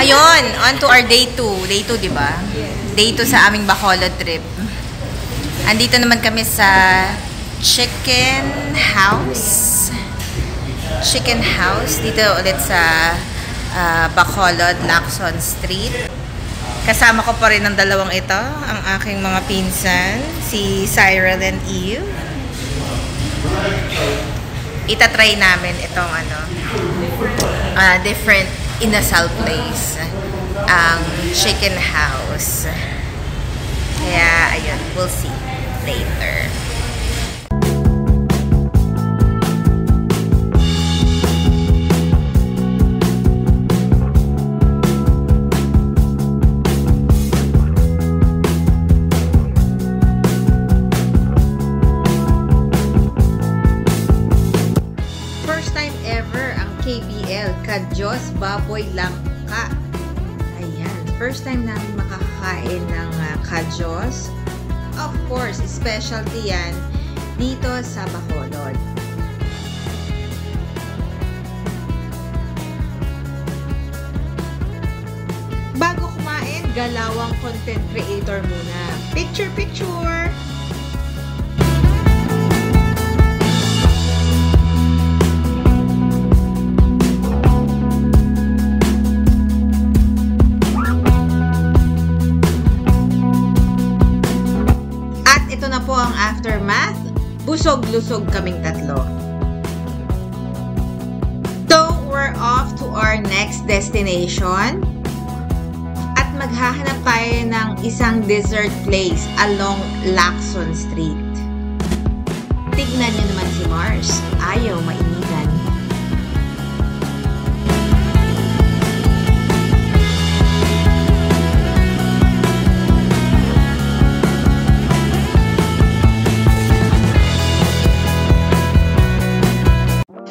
Ayun, on to our day 2. Day 2, di ba? Day 2 sa aming Bacolod trip. Andito naman kami sa Chicken House. Chicken House. Dito ulit sa Bacolod, Lacson Street. Kasama ko pa rin ang dalawang ito, ang aking mga pinsan, si Cyril and Eve. Itatry namin itong different inasal place, ang Chicken House. Kaya, ayun, we'll see later. Kajos Baboy Langka. Ayan. First time namin makakain ng kajos. Of course, specialty yan dito sa Bacolod. Bago kumain, galawang content creator muna. Picture, picture! Po ang aftermath, busog-lusog kaming tatlo. So, we're off to our next destination at maghahanap tayo ng isang dessert place along Lacson Street. Tignan niyo naman si Mars, ayaw mainitan.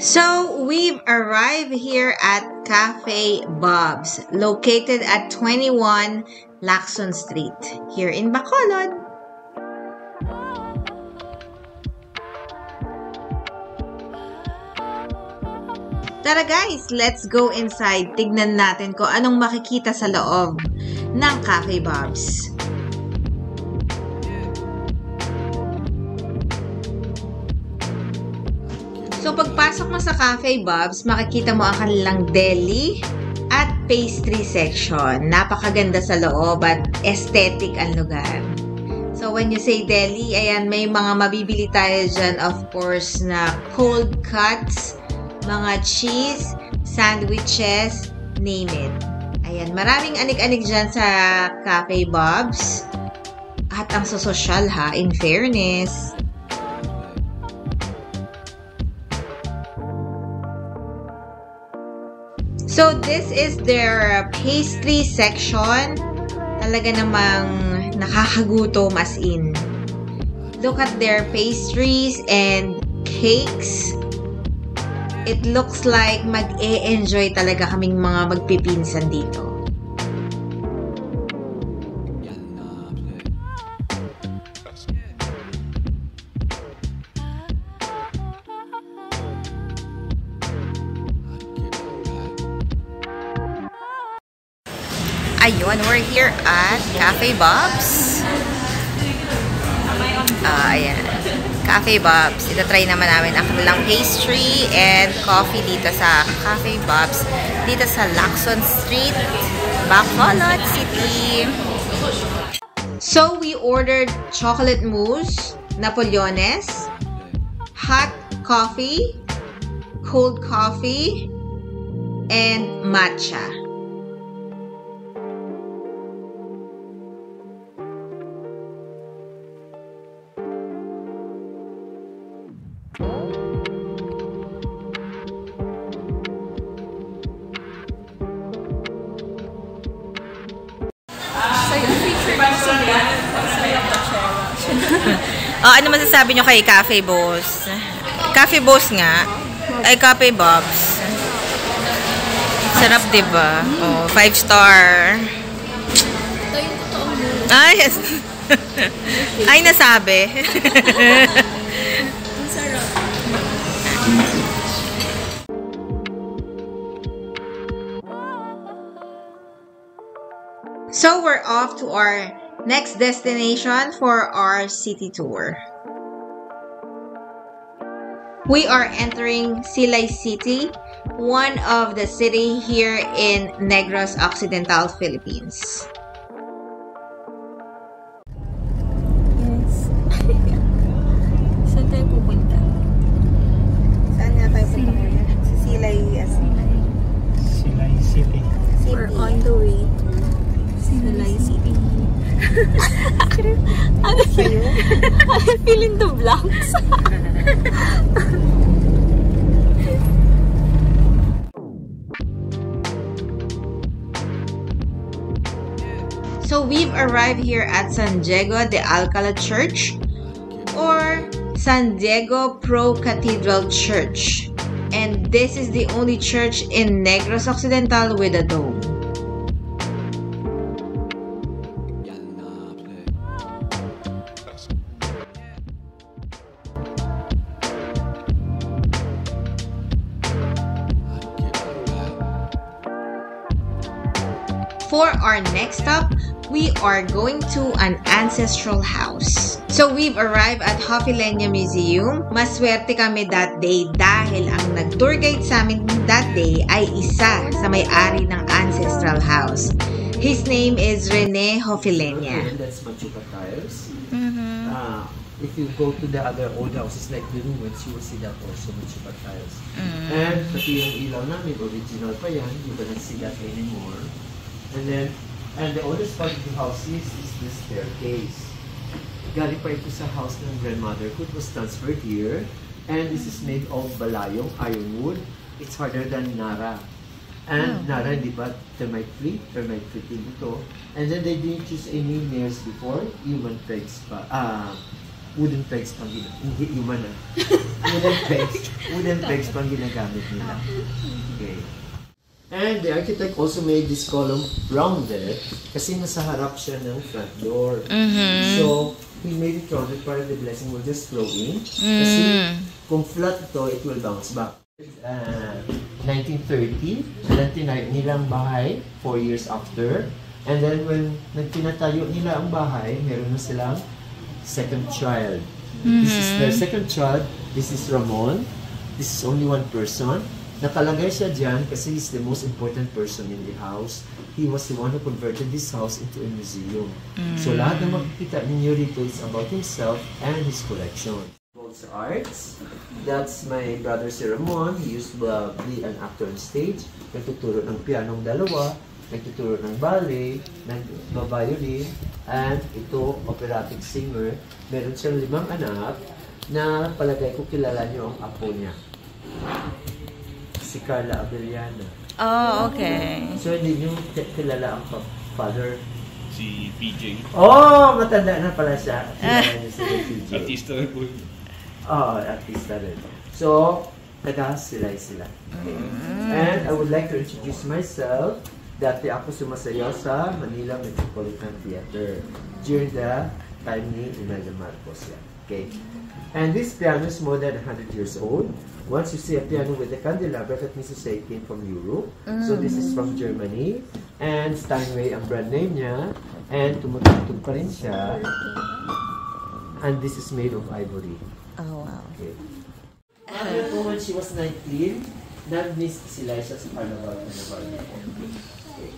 So, we've arrived here at Cafe Bob's, located at 21 Lacson Street, here in Bacolod. Tara guys, let's go inside. Tignan natin kung anong makikita sa loob ng Cafe Bob's. So, pagpasok mo sa Cafe Bob's, makikita mo ang kanilang deli at pastry section. Napakaganda sa loob at aesthetic ang lugar. So, when you say deli, ayan, may mga mabibili tayo dyan, of course, na cold cuts, mga cheese, sandwiches, name it. Ayan, maraming anik-anik dyan sa Cafe Bob's. At ang sosyal ha, in fairness. So, this is their pastry section. Talaga namang nakakagutom as in. Look at their pastries and cakes. It looks like mag-e-enjoy talaga kaming mga magpipinsan dito. Ayun, we're here at Cafe Bob's. Ayan. Cafe Bob's. Ito-try naman namin ang kanilang pastry and coffee dito sa Cafe Bob's. Dito sa Lacson Street, Bacolod City. So, we ordered chocolate mousse, Napoleones, hot coffee, cold coffee, and matcha. Ano masasabi nyo kay Cafe Boss? Cafe Boss nga. Ay, Cafe Bob's. Sarap, diba? Oh, 5 star. Ito yung totoong mo. Ay, yes. Ay, nasabi. Ang sarap. So we're off to our next destination for our city tour. We are entering Silay City, one of the city here in Negros Occidental, Philippines. Yes. Saan tayo pupunta? Saan nga tayo punta ko yan? Sa Silay City. We're on the way to Silay City. Ano Sa'yo? fill in the blanks. So we've arrived here at San Diego de Alcala Church or San Diego Pro Cathedral Church. And this is the only church in Negros Occidental with a dome. For our next stop, we are going to an ancestral house. So we've arrived at Hofilenya Museum. Maswerte kami that day dahil ang nag-tour guide sa amin that day ay isa sa may-ari ng ancestral house. His name is Rene Hofilenya. That's Machuca Tiles. If you go to the other old houses like the ruins, you will see that also Machuca Tiles. And pati yung ilaw namin, original pa yan. You cannot see that anymore. And the oldest part of the house is the staircase. Galing pa ito sa house ng grandmother ko. It was transferred here. And this is made of balayong, ironwood. It's harder than Nara. And Nara, hindi ba, termite free din ito. And then they didn't use any nails before. Human pegs pa. Wooden pegs pang hindi human wooden pegs pang ginagamit nila. Okay. And the architect also made this column rounded kasi nasa harap siya ng front door. So, he made it rounded para the blessing will just flow in. Kasi kung flat ito, it will bounce back. 1930, tinatayo nila ang bahay 4 years after. And then when nagtinatayo nila ang bahay, meron na silang second child. This is their second child. This is Ramon. This is only one person. Nakalagay siya dyan kasi he's the most important person in the house. He was the one who converted this house into a museum. So lahat ng makikita ninyo rito is about himself and his collection. Sa arts, that's my brother si Ramon. He used to be an actor on stage. Nagtuturo ng pianong dalawa, nagtuturo ng ballet, nag-violin, and ito, operatic singer. Meron siyang 5 anak na palagay ko kilala niyo ang apo niya. Si Carla Abellana. Oh, okay. So, hindi nyo kilala ang father? Si PJ. Oh, matanda na pala siya. Kilala niyo si PJ. Artista rin po. Oo, artista rin. So, taga-silay sila. Okay. And I would like to introduce myself. Dati ako sumasayaw sa Manila Metropolitan Theater during the time ni Imelda Marcos. Okay. And this piano is more than 100 years old. Once you see a piano with a candelabra, that means to say it came from Europe. So this is from Germany. And Steinway ang brand name niya. And tumutugtog pa rin siya. And this is made of ivory. Oh, wow. Okay. Mother ko, when she was 19, nag-miss sila siya sa carnival. Okay.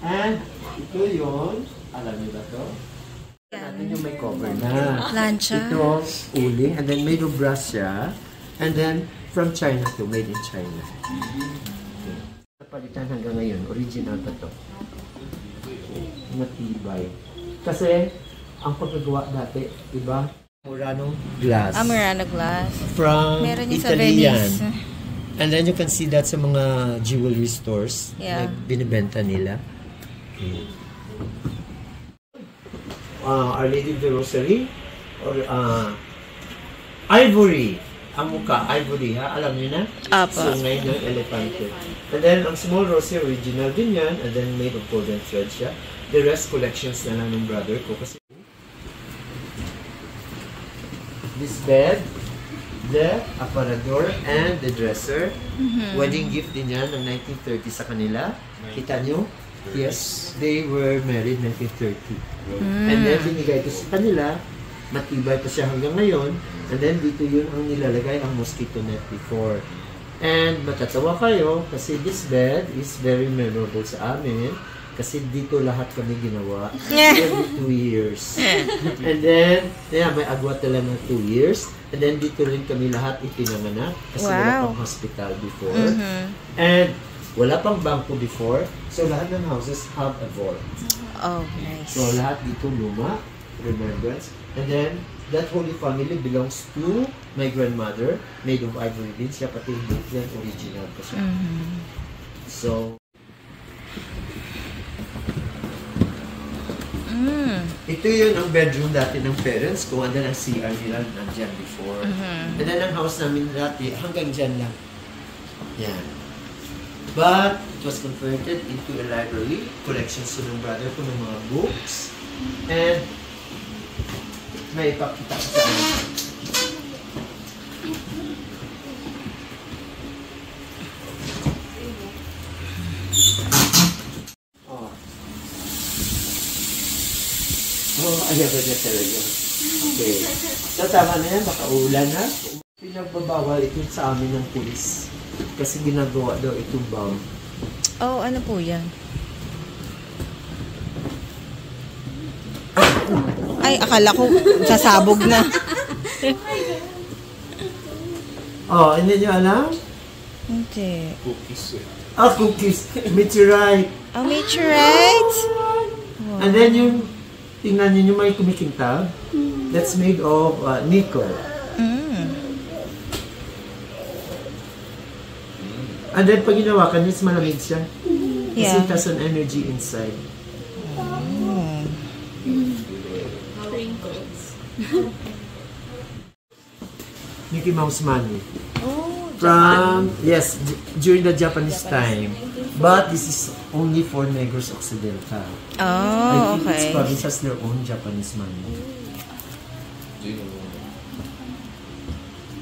And ito yun, alam niyo ba ito? Natin yung may cover na. Plancha. Ito, uling, and then made of brass siya. And then, from China to, made in China. Okay. Napalitan hanggang ngayon, original pa to. Matibay. Kasi, ang pagkagawa dati, diba? Murano glass. Murano glass. From Meron yung sa Italian. Venice. And then you can see that sa mga jewelry stores. Yeah. Na binibenta nila. Okay. Our Lady of the Rosary. Or, ivory. Ang mukha, ivory ha? Alam niyo na? Apa. So ngayon yung elefante. And then, ang small rosary, original din yan. And then, made of golden thread siya. The rest, collections na lang ng brother ko. Kasi this bed, the aparador, and the dresser. Wedding gift din yan ng 1930 sa kanila. Kita nyo? Yes, they were married 1930. And then binigay ko sa kanila, matibay pa siya hanggang ngayon. And then dito yun ang nilalagay ang mosquito net before. And matatawa kayo kasi this bed is very memorable sa amin. Kasi dito lahat kami ginawa every 2 years. And then, may agwat na lang ng 2 years. And then dito rin kami lahat ipinanganak. Kasi wala pang hospital before. And wala pang bangko before. So lahat ng houses have a vault. Oh, nice. So lahat dito luma, remembrance. And then, that Holy Family belongs to my grandmother, made of ivory din. Siya pati yung original pa siya. So, ito yun ang bedroom dati ng parents ko. Andan ang CR nila nandyan before. And then ang house namin dati, hanggang dyan lang. Yan. But, it was converted into a library. Collections to ng brother ko ng mga books. And, may ipakita ko sa amin. Ayaw ko niya talaga. Okay. So, tama na yan. Baka ulan na. Pinagbabawal ito sa amin ng pulis. Kasi ginagawa daw itong bomb. Oh, ano po yan? Ay, akala ko sasabog na. Oh, hindi niyo alam? Hindi. Cookies. Cookies. Meteorite. Oh, meteorite? And then yung tingnan niyo may kumikintab. That's made of nickel. And then pag ginawakan niyo, malamig siya. Kasi it has an energy inside. Mickey Mouse money. From, yes, during the Japanese time. But this is only for Negros Occidental. I think each province has their own Japanese money.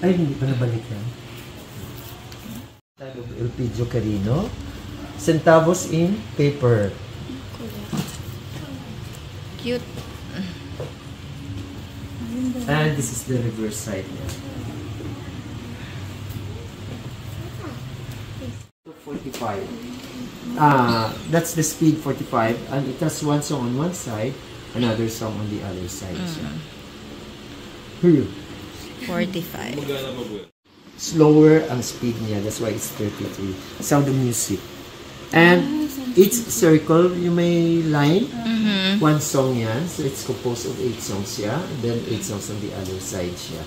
Ay, hindi pa nabalik yan. Elpidio Carino. Centavos in paper. Cute. And this is the reverse side niya. 45. That's the speed 45, and it has one song on one side, another song on the other side. Here. 45. Magana pa po. Slower ang speed niya, that's why it's 33. Sound of music. And each circle, you may line, one song yan. So it's composed of 8 songs siya, and then 8 songs on the other side siya.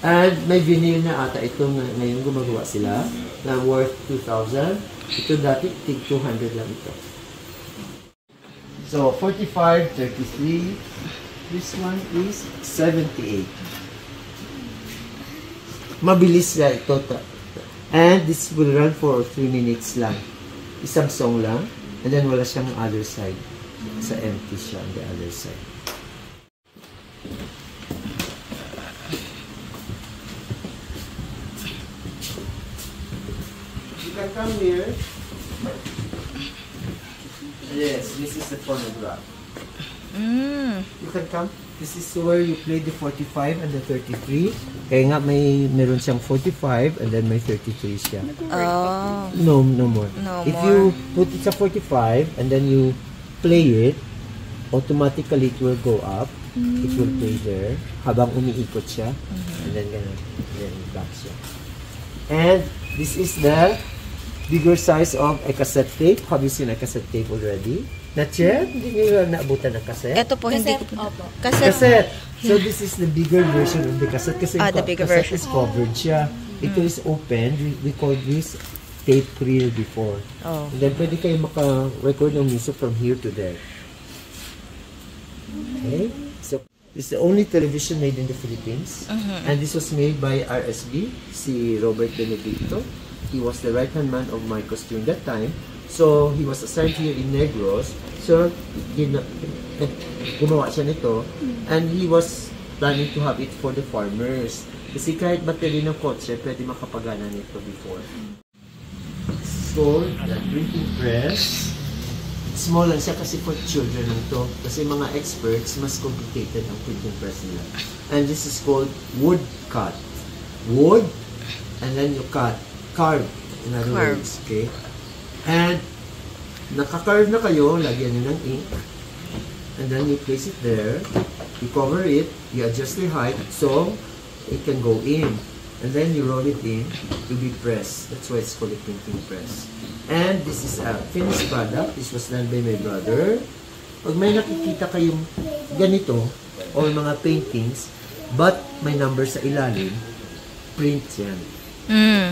And may vinyl na ata ito ngayon gumagawa sila na worth 2,000. Ito dati, tig 200 lang ito. So, 45, 33. This one is 78. Mabilis na ito. And this will run for 3 minutes lang. Isang song lang. And then wala siyang other side. Sa empty siya on the other side. You can come here. Yes, this is the phonograph. You can come. This is where you play the 45 and the 33. Kaya nga meron siyang 45 and then may 33 siya. Oh. No more. If you put it sa 45 and then you play it, automatically it will go up. It will play there habang umiikot siya. And then ganun. Then back siya. And this is the bigger size of a cassette tape. Have you seen a cassette tape already? Not yet? Hindi nyo naabutan ng cassette? Ito po, hindi ko. Cassette. So this is the bigger version of the cassette. Kasi the bigger cassette version. is covered siya. Ito is open. We call this tape reel before. Oh. And then pwede kayo maka-record ng music from here to there. Okay? So this is the only television made in the Philippines. And this was made by RSB, si Robert Benedicto. He was the right-hand man of Marcos during that time. So, he was assigned here in Negros. So, gumawa siya nito. And he was planning to have it for the farmers. Kasi kahit battery ng kotse, pwede makapagana nito before. So, the printing press. Small lang siya kasi for children lang to. Kasi mga experts, mas complicated ang printing press nila. And this is called wood cut. Wood, and then you cut. Carve, in other words. Okay? And, naka-carve na kayo, lagyan nyo ng ink. And then you place it there. You cover it. You adjust the height so it can go in. And then you roll it in to be pressed. That's why it's called a printing press. And this is a finished product. This was done by my brother. Pag may nakikita kayong ganito, or mga paintings, but may number sa ilalim, print yan.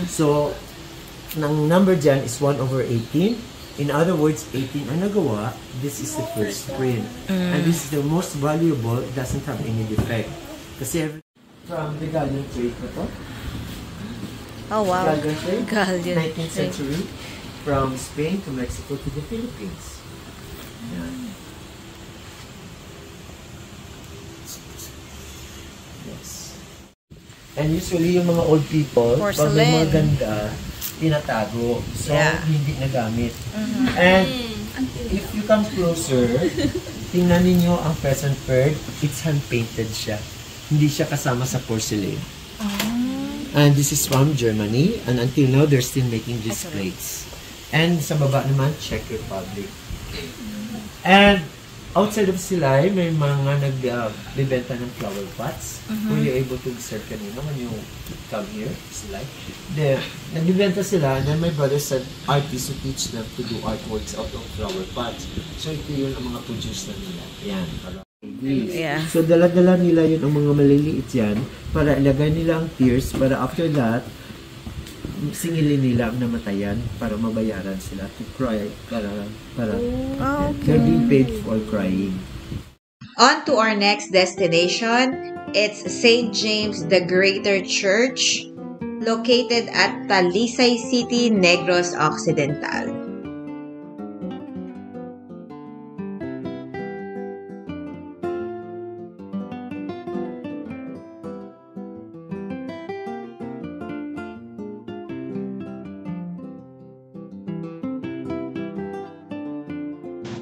So, ng number dyan is 1/18. In other words, 18 ang nagawa. This is the first print. And this is the most valuable. It doesn't have any defect. Kasi from the galleon trade na to. Oh, wow. Galleon trade, Galleon 19th century. From Spain to Mexico to the Philippines. Yan. Yes. And usually yung mga old people, pag may mga ganda, tinatago. So, hindi nagamit. And if you come closer, tingnan ninyo ang present bird, it's hand-painted siya. Hindi siya kasama sa porcelain. And this is from Germany, and until now, they're still making these plates. And sa baba naman, Czech Republic. And outside of Silay, may mga nagbibenta ng flower pots. Were you able to observe kanina when you come here, Silay? Nagbibenta sila, and then my brother said, artists who teach them to do artworks out of flower pots. So ito yun ang mga produce na nila. Yan. Yeah. So dala-dala nila yun ang mga maliliit yan para ilagay nila ang tears para after that, singilin nila ang namatayan para mabayaran sila to cry para they're being paid for crying. On to our next destination. It's St. James the Greater Church, located at Talisay City, Negros Occidental.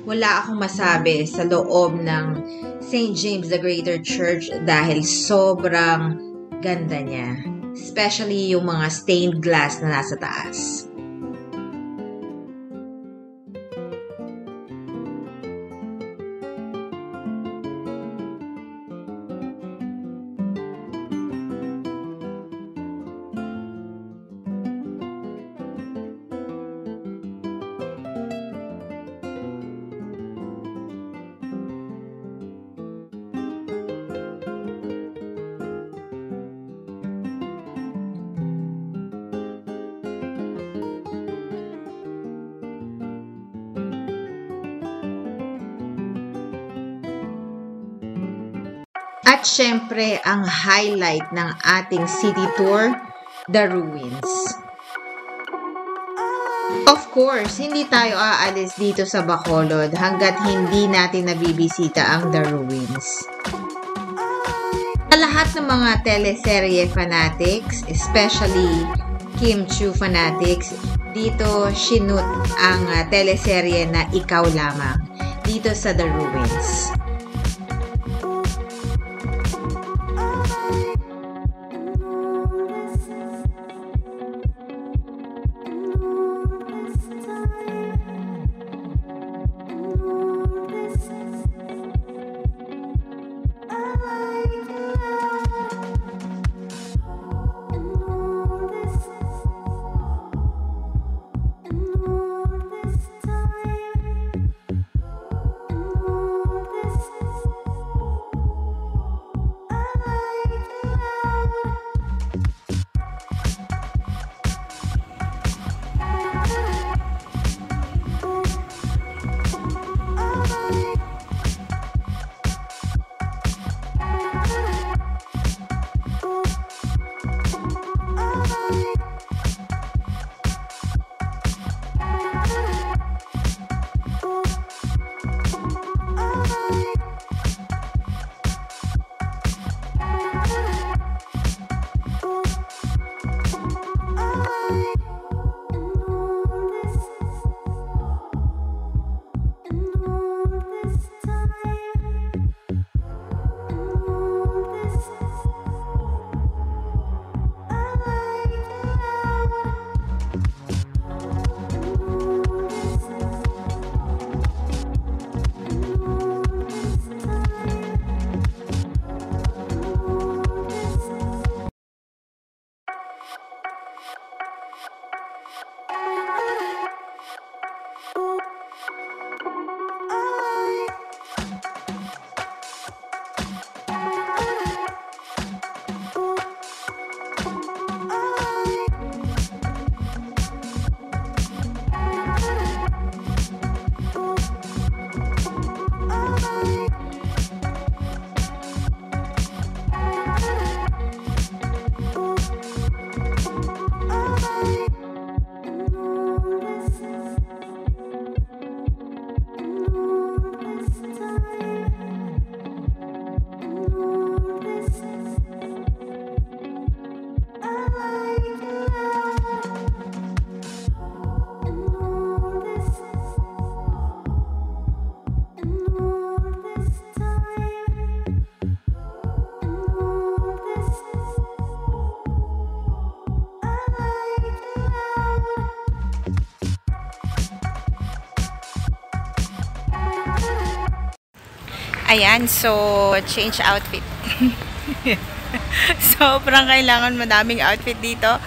Wala akong masabi sa loob ng St. James the Greater Church dahil sobrang ganda niya. Especially yung mga stained glass na nasa taas. At syempre, ang highlight ng ating city tour, the ruins. Of course, hindi tayo aalis dito sa Bacolod hanggat hindi natin nabibisita ang the ruins. Sa lahat ng mga teleserye fanatics, especially Kim Chiu fanatics, dito sinut ang teleserye na Ikaw Lamang dito sa The Ruins. Ayan, so change outfit. Sobrang kailangan madaming outfit dito.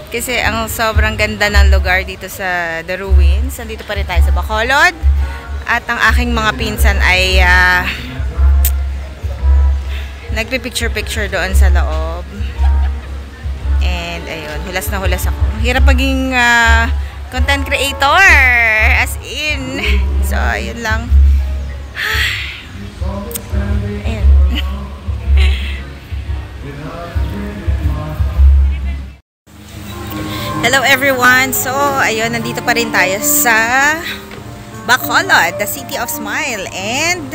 Kasi ang sobrang ganda ng lugar dito sa The Ruins. Nandito pa rin tayo sa Bacolod. At ang aking mga pinsan ay nagpipicture-picture doon sa loob. And ayun, hulas na hulas ako. Hirap maging content creator. As in. So, ayun lang. Ayun. Hello everyone! So, ayun, nandito pa rin tayo sa Bacolod, the City of Smile. And,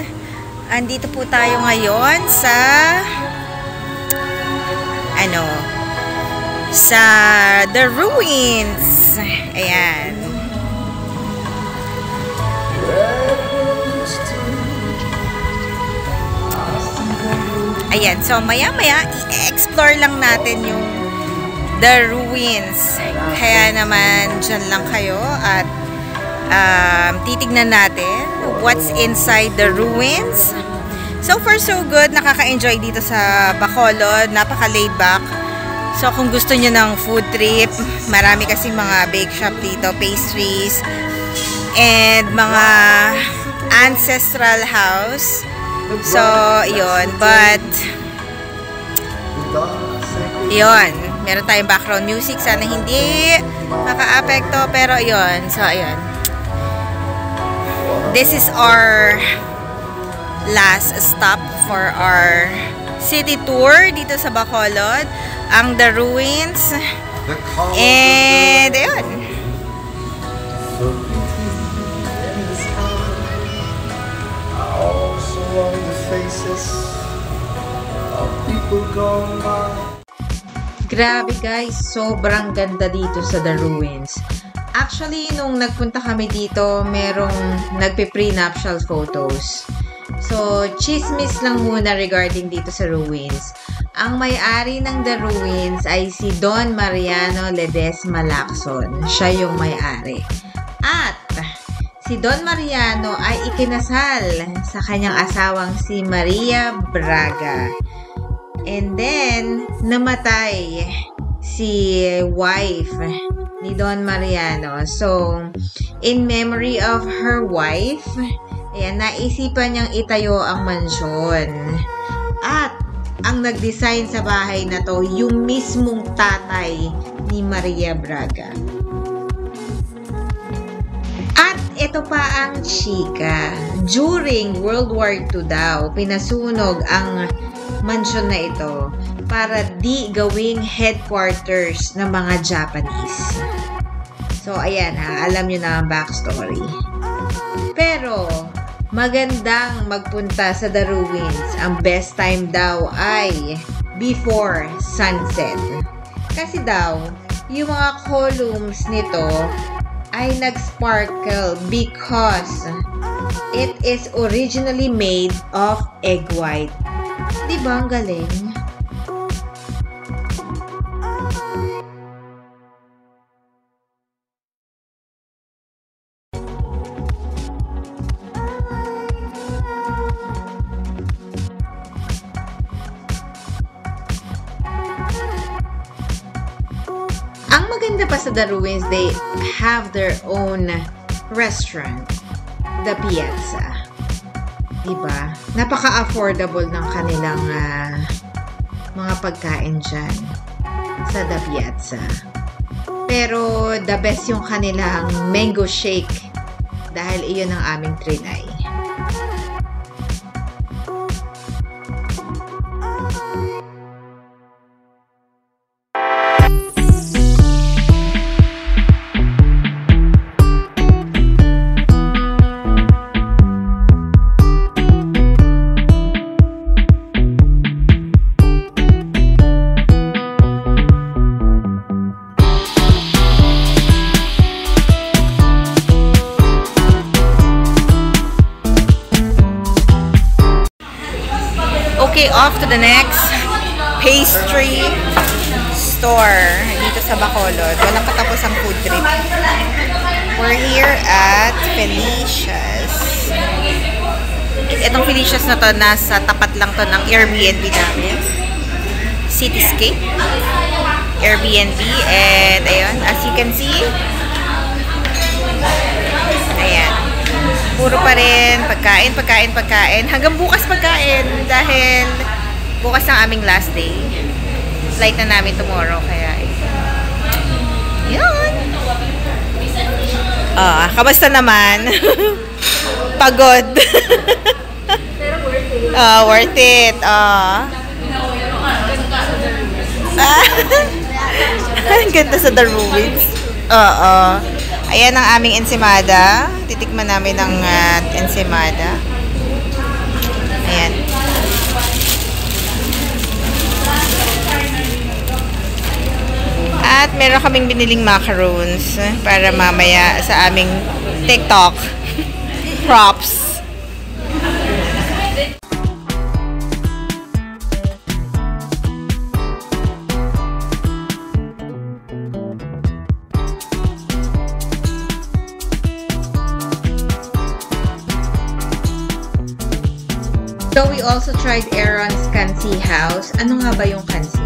andito po tayo ngayon sa sa The Ruins. Ayan. Ayan, so maya-maya i-explore lang natin yung The Ruins. Kaya naman dyan lang kayo at titignan natin what's inside the ruins. So far so good, nakaka-enjoy dito sa Bacolod, napaka-laid back. So kung gusto niyo ng food trip, marami kasi mga bake shop dito, pastries, and mga ancestral house. So, yun. But, yun. Meron tayong background music. Sana hindi maka-apekto. Pero, yun. So, yun. This is our last stop for our city tour dito sa Bacolod. Ang The Ruins. And, yun. Grabe guys, sobrang ganda dito sa The Ruins. Actually, nung nagpunta kami dito, merong nagpe-prenuptial photos. So, chismis lang muna regarding dito sa Ruins. Ang may-ari ng The Ruins ay si Don Mariano Ledesma Lacson. Siya yung may-ari. At si Don Mariano ay ikinasal sa kanyang asawang si Maria Braga. And then, namatay si wife ni Don Mariano. So, in memory of her wife, ayan, naisipan niyang itayo ang mansyon. At, ang nag-design sa bahay na to, yung mismong tatay ni Maria Braga. At ito pa ang chika. During World War II daw, pinasunog ang mansyon na ito para di gawing headquarters ng mga Japanese. So, ayan ha, alam nyo na ang backstory. Pero, magandang magpunta sa The Ruins. Ang best time daw ay before sunset. Kasi daw, yung mga columns nito ay nag-sparkle because it is originally made of egg white. Diba ang galing? Ang maganda pa sa The Ruins, they have their own restaurant, The Piazza. Diba? Napaka-affordable ng kanilang mga pagkain dyan sa The Piazza. Pero the best yung kanilang mango shake dahil iyon ang aming trinay. Okay, off to the next pastry store dito sa Bacolod. Walang katapusang food trip. We're here at Felicia's. Itong Felicia's na to, nasa tapat lang to ng Airbnb namin. Cityscape. Airbnb. And ayun, as you can see, ayan. Puro pa rin pagkain, pagkain, pagkain. Hanggang bukas pagkain dahil bukas ang aming last day. Flight na namin tomorrow, kaya yun. Kamusta naman? Pagod. Pero worth it. Worth it. Ang ganda sa The Ruins. Ayan ang aming ensimada. Titikman namin ang ensimada. Ayan. At meron kaming biniling macarons para mamaya sa aming TikTok props. So we also tried Aaron's Kansi House. Ano nga ba yung Kansi?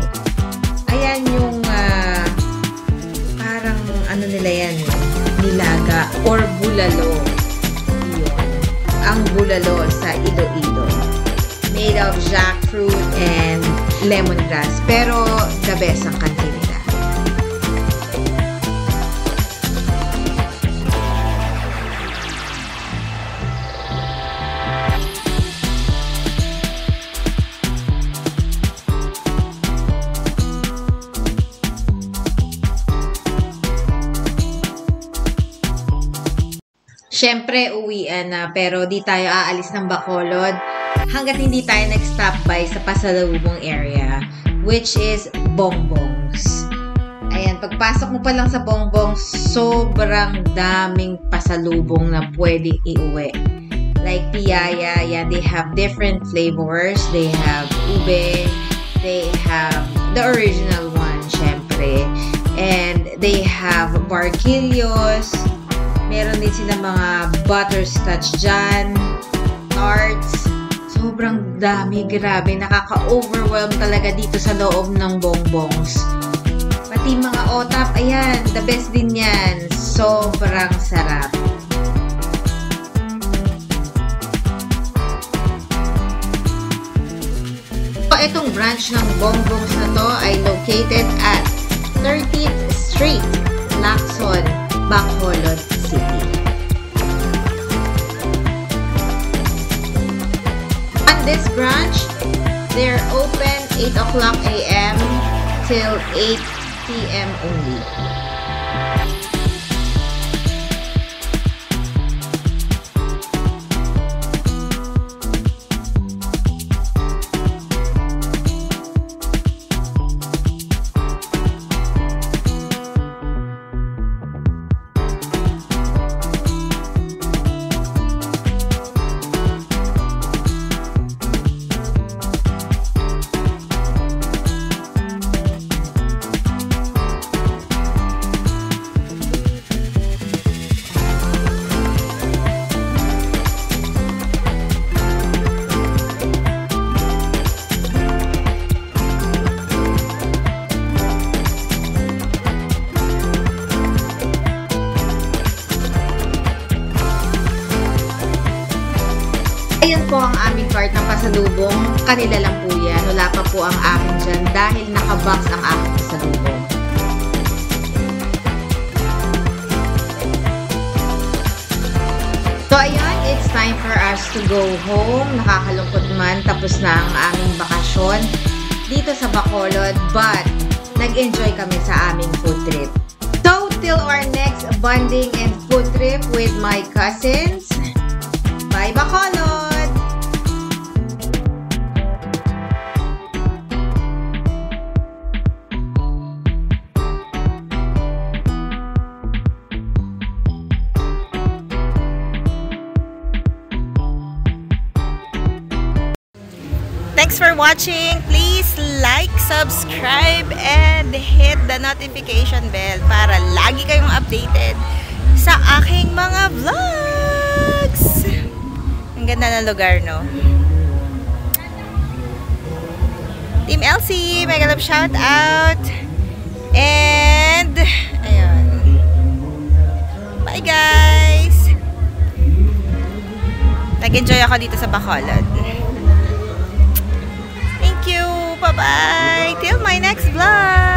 Ayan yung parang ano nila yan, nilaga or bulalo. Yun. Ang bulalo sa Iloilo. Made of jackfruit and lemongrass. Pero the best ang Kansi nila. Siyempre, uwian na, pero di tayo aalis ng Bacolod hanggat hindi tayo nag-stop by sa pasalubong area, which is Bongbong's. Ayan, pagpasok mo pa lang sa Bongbong's, sobrang daming pasalubong na pwede iuwi. Like piyaya, yeah, they have different flavors. They have ube, they have the original one, syempre, and they have barquillos. Meron din sila mga butterscotch dyan, tarts. Sobrang dami, grabe. Nakaka-overwhelm talaga dito sa loob ng Bongbong's. Pati mga otap, ayan, the best din yan. Sobrang sarap. So, itong branch ng Bongbong's na to ay located at 30th Street, Lacson, Bacolod City. On this branch, they're open 8 o'clock a.m. till 8 p.m. only. Ayan po ang aming cart ng pasalubong. Kanila lang po yan. Wala pa po ang akin dyan dahil nakabox ang aking pasalubong. So ayan, it's time for us to go home. Nakakalungkot man, tapos na ang aming bakasyon dito sa Bacolod. But nag-enjoy kami sa aming food trip. So till our next bonding and food trip with my cousins. Bye Bacolod! Thanks for watching. Please like, subscribe, and hit the notification bell para lagi kayong updated sa aking mga vlogs. Ganda ng lugar, no? Team Elsie, mega love shout out. And, ayun. Bye, guys! Nag-enjoy ako dito sa Bacolod. Thank you! Bye-bye! Till my next vlog!